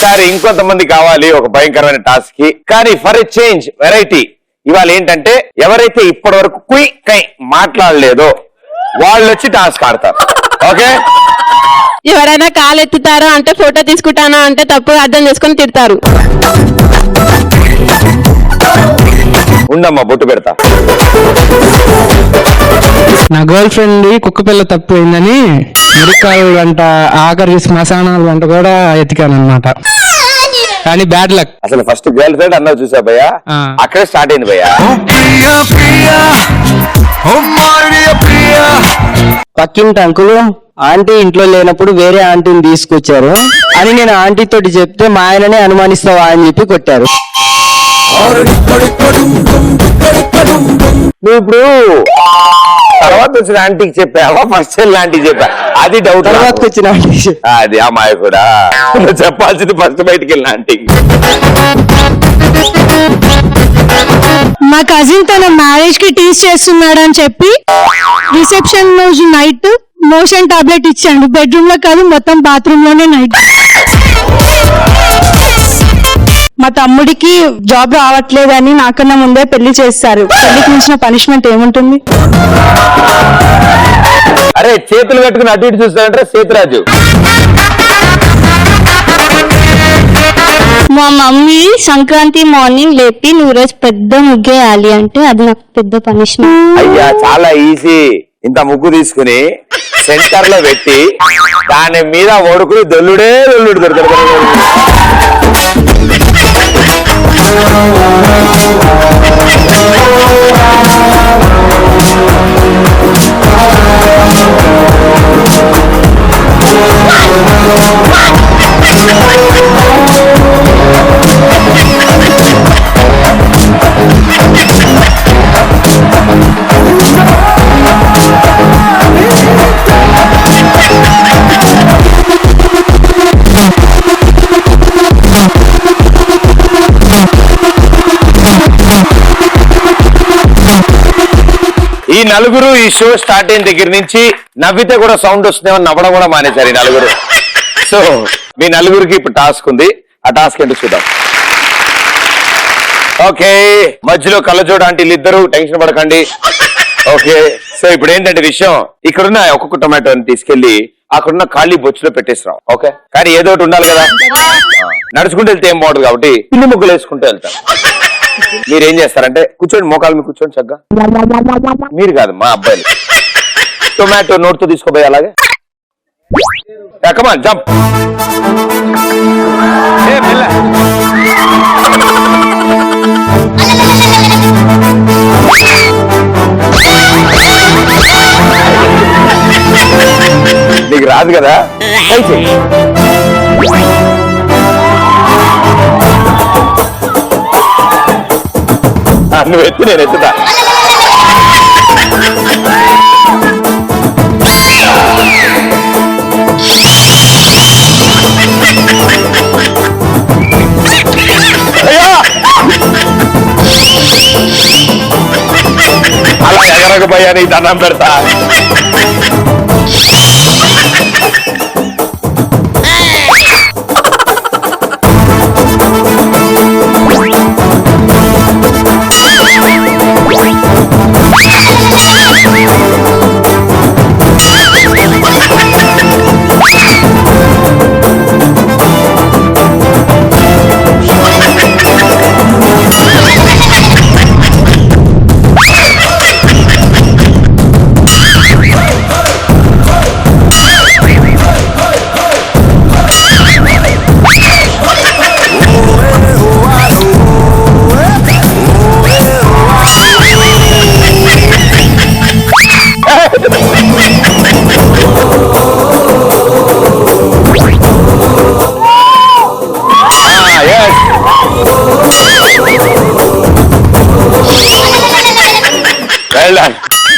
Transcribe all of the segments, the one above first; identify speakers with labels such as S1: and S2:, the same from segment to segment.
S1: ఈసారి ఇంకొంతమంది కావాలి ఒక భయంకరమైన టాస్క్ కి. కానీ ఫర్ ఎ చేంజ్ వెరైటీ ఇవాళ ఏంటంటే ఎవరైతే ఇప్పటి వరకు కుయ్ కై మాట్లాడలేదో వాళ్ళు వచ్చి టాస్క్ ఆడతారు. ఓకే,
S2: ఎవరైనా కాలు ఎత్తుతారో అంటే ఫోటో తీసుకుంటానా అంటే తప్పు అర్థం చేసుకొని తిడతారు.
S1: ఉండమ్మా బొట్టు పెడతా.
S3: నా గర్ల్ ఫ్రెండ్ కుక్క పిల్ల తప్పిపోయిందని మురికాలు గంట ఆఖరి శ్మశానాలు గంట కూడా ఎతికాను అనమాట. కానీ బ్యాడ్ లక్.
S1: అసలు ఫస్ట్ గర్ల్ ఫ్రెండ్ అన్నా చూసా భయ్యా, అక్కడే స్టార్ట్ అయింది భయ్యా.
S4: పక్కింటి అంకులు ఆంటీ ఇంట్లో లేనప్పుడు వేరే ఆంటీని తీసుకొచ్చారు అని నేను ఆంటీ తోటి చెప్తే మా ఆయననే అనుమానిస్తావా అని చెప్పి కొట్టారు.
S1: నువ్వు ఇప్పుడు తర్వాత వచ్చిన ఆంటీకి చెప్పావా ఫస్ట్ ఆంటీకి చెప్పా? అది డౌట్.
S4: తర్వాత వచ్చిన ఆంటీ
S1: అది అమ్మాయి కూడా చెప్పాల్సింది ఫస్ట్ బయటికి వెళ్ళిన ఆంటీకి.
S5: మా కజిన్ తన మ్యారేజ్ కి టీస్ చేస్తున్నాడు అని చెప్పి రిసెప్షన్ రోజు నైట్ మోషన్ టాబ్లెట్ ఇచ్చాడు. బెడ్రూమ్ లో కాదు, మొత్తం బాత్రూమ్ లోనే నైట్. మా తమ్ముడికి జాబ్ రావట్లేదని నాకన్నా ముందే పెళ్లి చేస్తారు. పెళ్లికి మించిన పనిష్మెంట్ ఏముంటుంది?
S1: అరే చేతులు కట్టుకుని అటు ఇటు చూస్తానంటే సేతురాజు.
S5: మా మమ్మీ సంక్రాంతి మార్నింగ్ లేపి నువ్వు రోజు పెద్ద ముగ్గేయాలి అంటే అది నాకు పెద్ద పనిష్మెంట్.
S1: అయ్యా చాలా ఈజీ. ఇంత ముగ్గు తీసుకుని సెంటర్ లో పెట్టి దాని మీద ఓడుకుని దొల్లుడే దొల్లుడు దొరుకుతాడు. ఈ నలుగురు ఈ షో స్టార్ట్ అయిన దగ్గర నుంచి నవ్వితే కూడా సౌండ్ వస్తుందేమో నవ్వడం కూడా మానేశారు ఈ నలుగురు. సో మీ నలుగురికి ఇప్పుడు టాస్క్ ఉంది. ఆ టాస్క్ ఏంటో చూద్దాం. ఓకే, మధ్యలో కళ్ళజోడు ఆంటీలు ఇద్దరు, టెన్షన్ పడకండి. ఓకే, సో ఇప్పుడు ఏంటంటే విషయం, ఇక్కడున్న ఒక్కొక్క టొమాటోని తీసుకెళ్లి అక్కడున్న ఖాళీ బొచ్చులో పెట్టేసిరాం. ఓకే, కానీ ఏదో ఒకటి ఉండాలి కదా. నడుచుకుంటూ వెళ్తే ఏం బాగుంటుంది కాబట్టి పిల్లి ముగ్గులు వేసుకుంటూ వెళ్తాం. మీరేం చేస్తారంటే కూర్చోండి, మోకాలు మీద కూర్చోండి చక్కగా. మీరు కాదు మా అబ్బాయిలు. టొమాటో నోట్తో తీసుకోపోయి అలాగే కమాన్ జంప్. నీకు రాదు కదా, నువ్వు ఎత్తు నేను ఎత్తుతా. అలా ఎగరకపోయా నీ దండం పెడతా.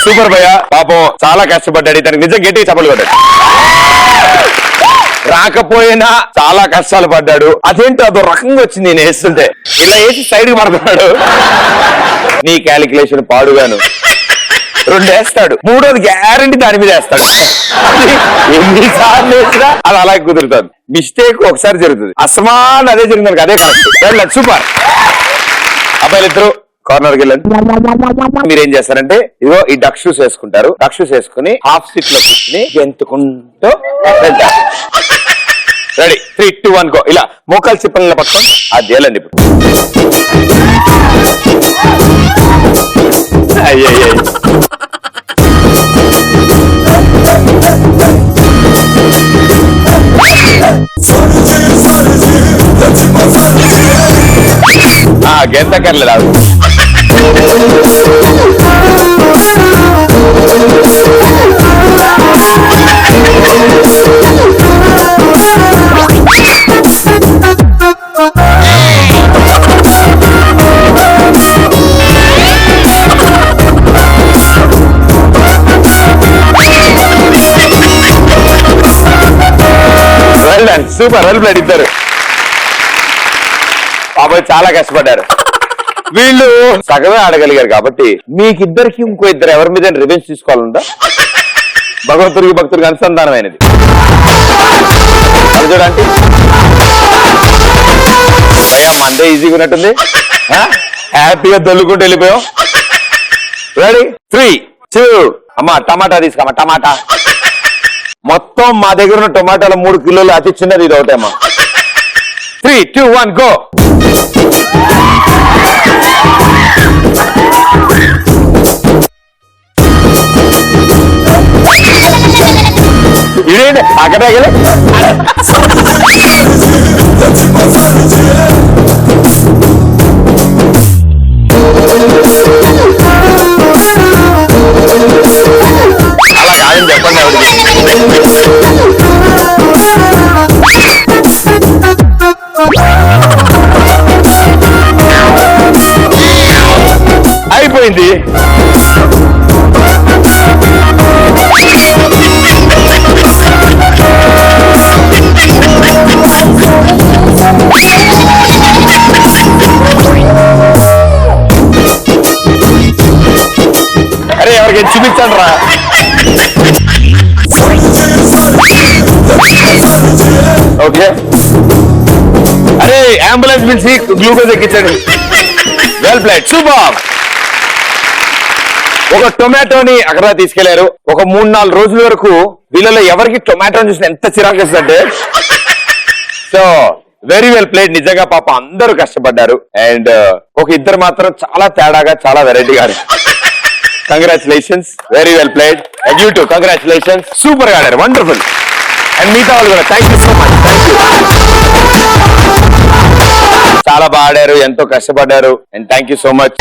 S1: సూపర్ భయ్య, పాపం చాలా కష్టపడ్డాడు. తనకి నిజం గట్టిగా చప్పట్లు కొట్టాడు. రాకపోయినా చాలా కష్టాలు పడ్డాడు. అదేంటో అదో రకంగా వచ్చింది నేను వేస్తుంటే. ఇలా వేసి సైడ్ కి పడుతున్నాడు. నీ క్యాలిక్యులేషన్ పాడుగాను. 2 వేస్తాడు, 3వది గ్యారంటీ దాని మీద వేస్తాడు. ఎన్నిసార్లు వేసినా అది అలాగే కుదురుతుంది. మిస్టేక్ ఒకసారి జరుగుతుంది, అసమాన్ అదే జరిగింది, అదే కరెక్ట్. సూపర్. అబ్బాయిలు ఇద్దరు కార్నర్కి వెళ్ళండి. మీరేం చేస్తారంటే ఇదిగో ఈ డక్ షూస్ వేసుకుంటారు. డక్ షూస్ వేసుకుని హాఫ్ సీట్ లో కూర్చుని గెంతుకుంటూ వెళ్తారు. Ready 3, 2, 1 go. ఇలా మోకాలు చిప్పల పట్టుకొని అది చేయాలండి. ఇప్పుడు అయ్యయ్య గెంతకర్లేదు. సూపర్. వెల్ ప్లేడ్ ఇద్దరు. బాబాయ్ చాలా కష్టపడ్డారు. వీళ్ళు సగమే ఆడగలిగారు కాబట్టి మీకిద్దరికి ఇంకో ఇద్దరు ఎవరి మీద రివెంజ్ తీసుకోవాలందా? భగవంతుడికి భక్తుడికి అనుసంధానమైనది. చూడండి అయ్యా మందే ఈజీగా ఉన్నట్టుంది, హ్యాపీగా దొల్లుకుంటూ వెళ్ళిపోయాం. రెడీ 3, 2 అమ్మా టమాటా తీసుకోమ్మా. టమాటా మొత్తం మా దగ్గర ఉన్న టొమాటోలు 3 కిలోలు, అతి చిన్నది ఇది ఒకటేమ్మా. 3, 2, 1 గో. ఇదేంటి అక్కడ అలా కాదని చెప్పండి అయిపోయింది. అరే ఎవరికి చూపించండి రా. ఓకే అరే అంబులెన్స్ పిలిచి గ్లూకోజ్ ఎక్కించండి. Well played. సూపర్. ఒక టొమాటోని అక్కడ తీసుకెళ్లారు. ఒక 3-4 రోజుల వరకు వీళ్ళలో ఎవరికి టొమాటోని చూసిన ఎంత చిరాకు వస్తుందంటే. So very well played. నిజంగా పాప అందరూ కష్టపడ్డారు. అండ్ ఒక ఇద్దరు మాత్రం చాలా తేడాగా చాలా వెరైటీగా. Congratulations. Very well played. And you two congratulations. Super గా ఆడారు. వండర్ఫుల్. అండ్ మిగతా వాళ్ళు కూడా థ్యాంక్ యూ సో మచ్. చాలా బాగా ఆడారు, ఎంతో కష్టపడ్డారు. And thank you so much.